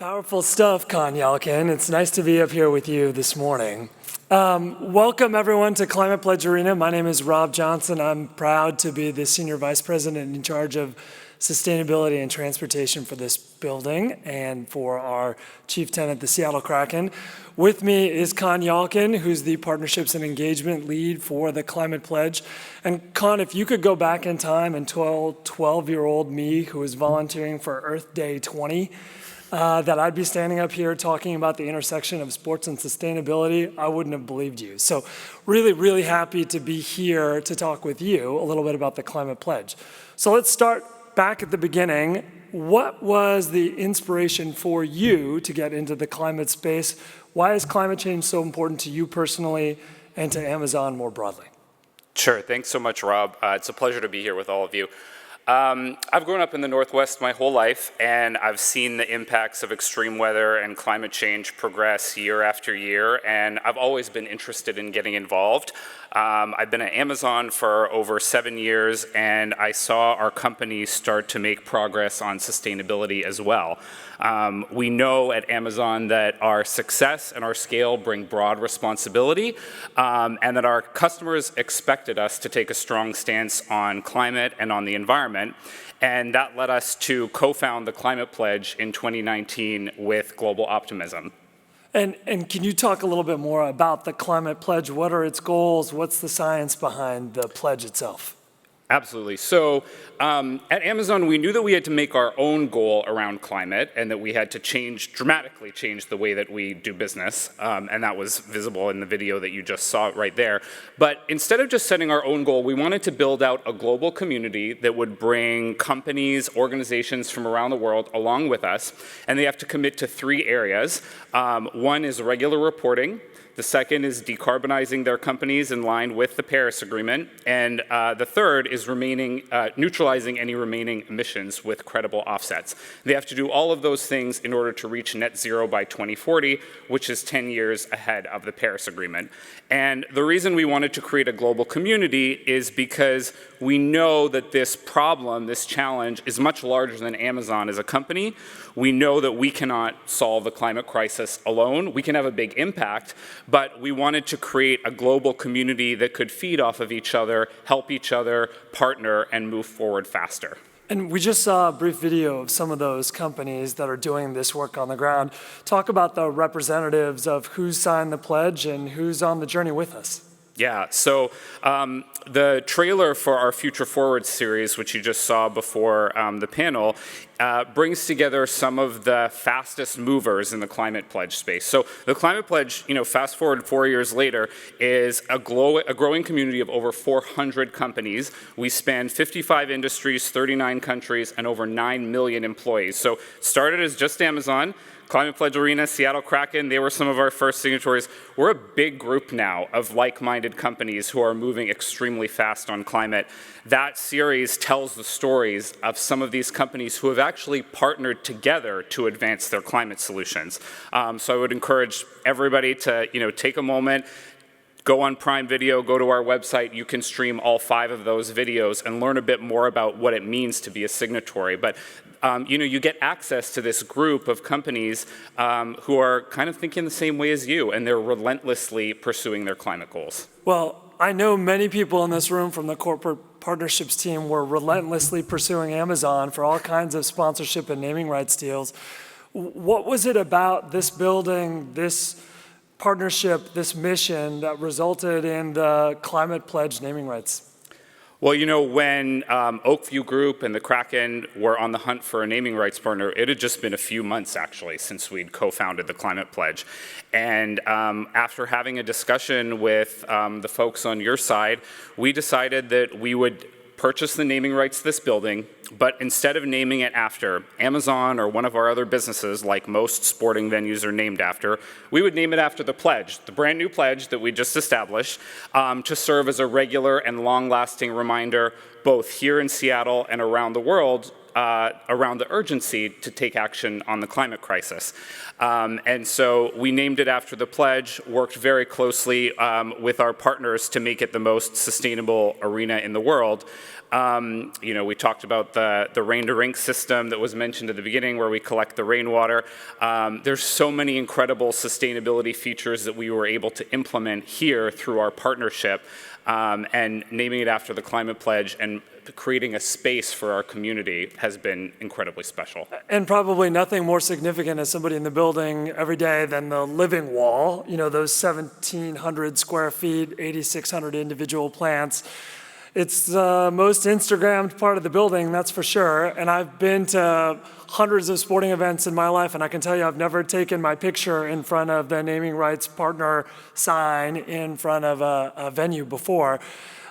Powerful stuff, Con Yalkin. It's nice to be up here with you this morning. Welcome, everyone, to Climate Pledge Arena. My name is Rob Johnson. I'm proud to be the Senior Vice President in charge of sustainability and transportation for this building and for our chief tenant, the Seattle Kraken. With me is Con Yalkin, who's the Partnerships and Engagement Lead for the Climate Pledge. And Con, if you could go back in time and tell 12-year-old me, who was volunteering for Earth Day 20, that I'd be standing up here talking about the intersection of sports and sustainability, I wouldn't have believed you. So really, really happy to be here to talk with you a little bit about the Climate Pledge. So let's start back at the beginning. What was the inspiration for you to get into the climate space? Why is climate change so important to you personally and to Amazon more broadly? Sure, thanks so much, Rob. It's a pleasure to be here with all of you. I've grown up in the Northwest my whole life, and I've seen the impacts of extreme weather and climate change progress year after year, and I've always been interested in getting involved. I've been at Amazon for over 7 years, and I saw our company start to make progress on sustainability as well. We know at Amazon that our success and our scale bring broad responsibility, and that our customers expected us to take a strong stance on climate and on the environment. And that led us to co-found the Climate Pledge in 2019 with Global Optimism. And can you talk a little bit more about the Climate Pledge? What are its goals? What's the science behind the pledge itself? Absolutely. So at Amazon, we knew that we had to make our own goal around climate and that we had to dramatically change the way that we do business. And that was visible in the video that you just saw right there. But instead of just setting our own goal, we wanted to build out a global community that would bring companies, organizations from around the world along with us. And they have to commit to 3 areas. One is regular reporting. The second is decarbonizing their companies in line with the Paris Agreement. And the third is neutralizing any remaining emissions with credible offsets. They have to do all of those things in order to reach net zero by 2040, which is 10 years ahead of the Paris Agreement. And the reason we wanted to create a global community is because we know that this problem, this challenge, is much larger than Amazon as a company. We know that we cannot solve the climate crisis alone. We can have a big impact, but we wanted to create a global community that could feed off of each other, help each other, partner, and move forward faster. And we just saw a brief video of some of those companies that are doing this work on the ground. Talk about the representatives of who signed the pledge and who's on the journey with us. Yeah, so the trailer for our Future Forward series, which you just saw before the panel, brings together some of the fastest movers in the Climate Pledge space. So the Climate Pledge, fast forward 4 years later, is a growing community of over 400 companies. We span 55 industries, 39 countries, and over 9 million employees. So started as just Amazon. Climate Pledge Arena, Seattle Kraken, they were some of our first signatories. We're a big group now of like-minded companies who are moving extremely fast on climate. That series tells the stories of some of these companies who have actually partnered together to advance their climate solutions. So I would encourage everybody to take a moment, go on Prime Video, go to our website. You can stream all 5 of those videos and learn a bit more about what it means to be a signatory. But you get access to this group of companies who are kind of thinking the same way as you, and they're relentlessly pursuing their climate goals. Well, I know many people in this room from the corporate partnerships team were relentlessly pursuing Amazon for all kinds of sponsorship and naming rights deals. What was it about this building, this partnership, this mission that resulted in the Climate Pledge naming rights? Well, when Oakview Group and the Kraken were on the hunt for a naming rights partner, it had just been a few months, actually, since we'd co-founded the Climate Pledge. And after having a discussion with the folks on your side, we decided that we would purchase the naming rights to this building, but instead of naming it after Amazon or one of our other businesses, like most sporting venues are named after, we would name it after the pledge, the brand new pledge that we just established, to serve as a regular and long-lasting reminder, both here in Seattle and around the world, around the urgency to take action on the climate crisis. And so we named it after the pledge, worked very closely with our partners to make it the most sustainable arena in the world. We talked about the rain-to-rink system that was mentioned at the beginning where we collect the rainwater. There's so many incredible sustainability features that we were able to implement here through our partnership, and naming it after the climate pledge and creating a space for our community has been incredibly special. And probably nothing more significant as somebody in the building every day than the living wall, those 1,700 square feet, 8,600 individual plants. It's the most Instagrammed part of the building, that's for sure. And I've been to hundreds of sporting events in my life, and I can tell you I've never taken my picture in front of the naming rights partner sign in front of a venue before.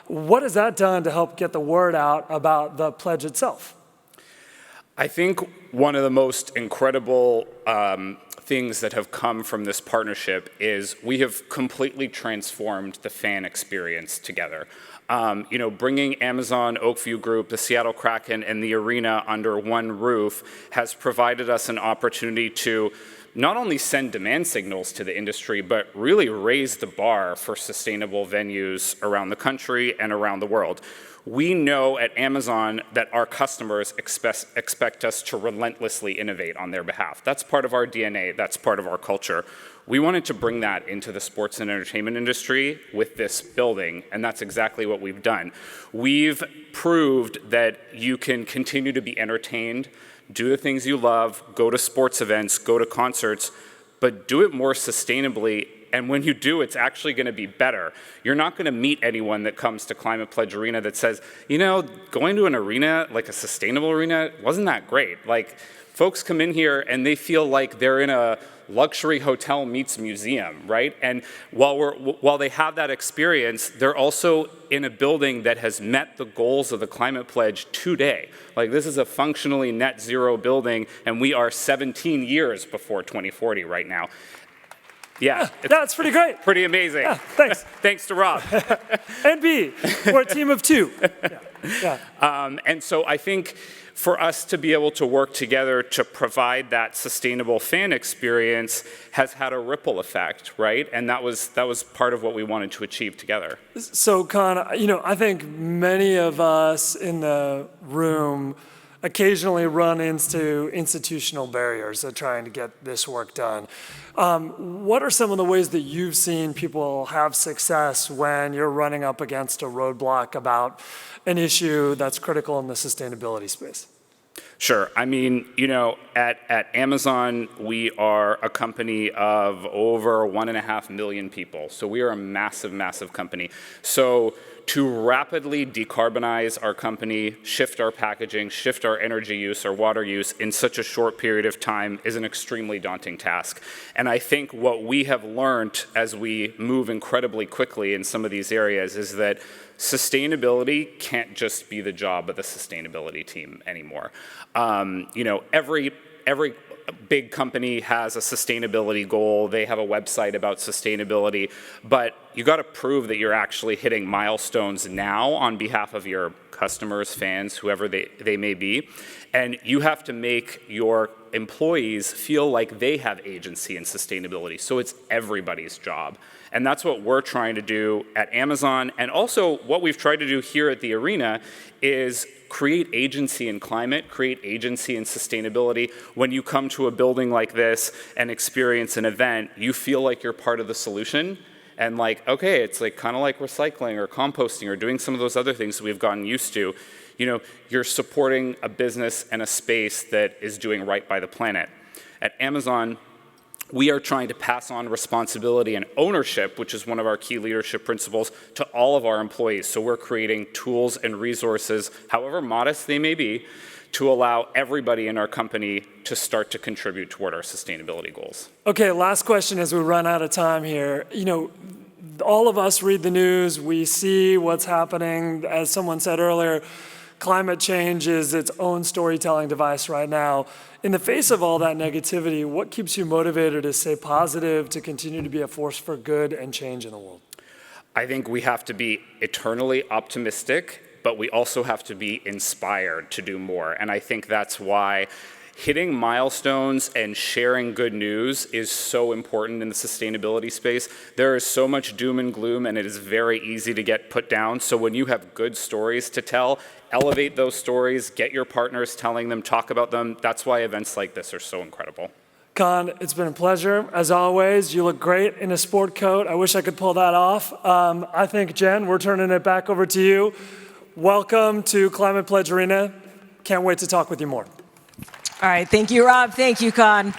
What has that done to help get the word out about the pledge itself? I think one of the most incredible things that have come from this partnership is we have completely transformed the fan experience together. Bringing Amazon, Oakview Group, the Seattle Kraken, and the arena under one roof has provided us an opportunity to not only send demand signals to the industry, but really raise the bar for sustainable venues around the country and around the world. We know at Amazon that our customers expect us to relentlessly innovate on their behalf. That's part of our DNA, that's part of our culture. We wanted to bring that into the sports and entertainment industry with this building, and that's exactly what we've done. We've proved that you can continue to be entertained, do the things you love, go to sports events, go to concerts, but do it more sustainably. And when you do, it's actually going to be better. You're not going to meet anyone that comes to Climate Pledge Arena that says, going to an arena, like a sustainable arena, wasn't that great. Folks come in here and they feel like they're in a luxury hotel meets museum, right? And while they have that experience, they're also in a building that has met the goals of the Climate Pledge today. This is a functionally net zero building, and we are 17 years before 2040 right now. Yeah, that's pretty great. Pretty amazing. Yeah, thanks. Thanks to Rob. And B, we're a team of two. And so I think for us to be able to work together to provide that sustainable fan experience has had a ripple effect, right? And that was part of what we wanted to achieve together. So, Con, I think many of us in the room occasionally run into institutional barriers of trying to get this work done. What are some of the ways that you've seen people have success when you're running up against a roadblock about an issue that's critical in the sustainability space? Sure. At Amazon, we are a company of over 1.5 million people. So we are a massive, massive company. So to rapidly decarbonize our company, shift our packaging, shift our energy use, our water use in such a short period of time is an extremely daunting task. And I think what we have learned as we move incredibly quickly in some of these areas is that sustainability can't just be the job of the sustainability team anymore. Every big company has a sustainability goal. They have a website about sustainability, but you got to prove that you're actually hitting milestones now on behalf of your customers, fans, whoever they may be. And you have to make your employees feel like they have agency in sustainability. So it's everybody's job. And that's what we're trying to do at Amazon. And also what we've tried to do here at the arena is create agency in climate, create agency in sustainability. When you come to a building like this and experience an event, you feel like you're part of the solution. And it's kind of like recycling or composting or doing some of those other things that we've gotten used to. You're supporting a business and a space that is doing right by the planet. At Amazon, we are trying to pass on responsibility and ownership, which is one of our key leadership principles, to all of our employees. So we're creating tools and resources, however modest they may be, to allow everybody in our company to start to contribute toward our sustainability goals. Okay, last question as we run out of time here. All of us read the news, we see what's happening. As someone said earlier, climate change is its own storytelling device right now. In the face of all that negativity, what keeps you motivated to stay positive, to continue to be a force for good and change in the world? I think we have to be eternally optimistic but we also have to be inspired to do more. And I think that's why hitting milestones and sharing good news is so important in the sustainability space. There is so much doom and gloom, and it is very easy to get put down. So when you have good stories to tell, elevate those stories, get your partners telling them, talk about them. That's why events like this are so incredible. Con, it's been a pleasure. As always, you look great in a sport coat. I wish I could pull that off. I think, Jen, we're turning it back over to you. Welcome to Climate Pledge Arena. Can't wait to talk with you more. All right, thank you, Rob. Thank you, Con.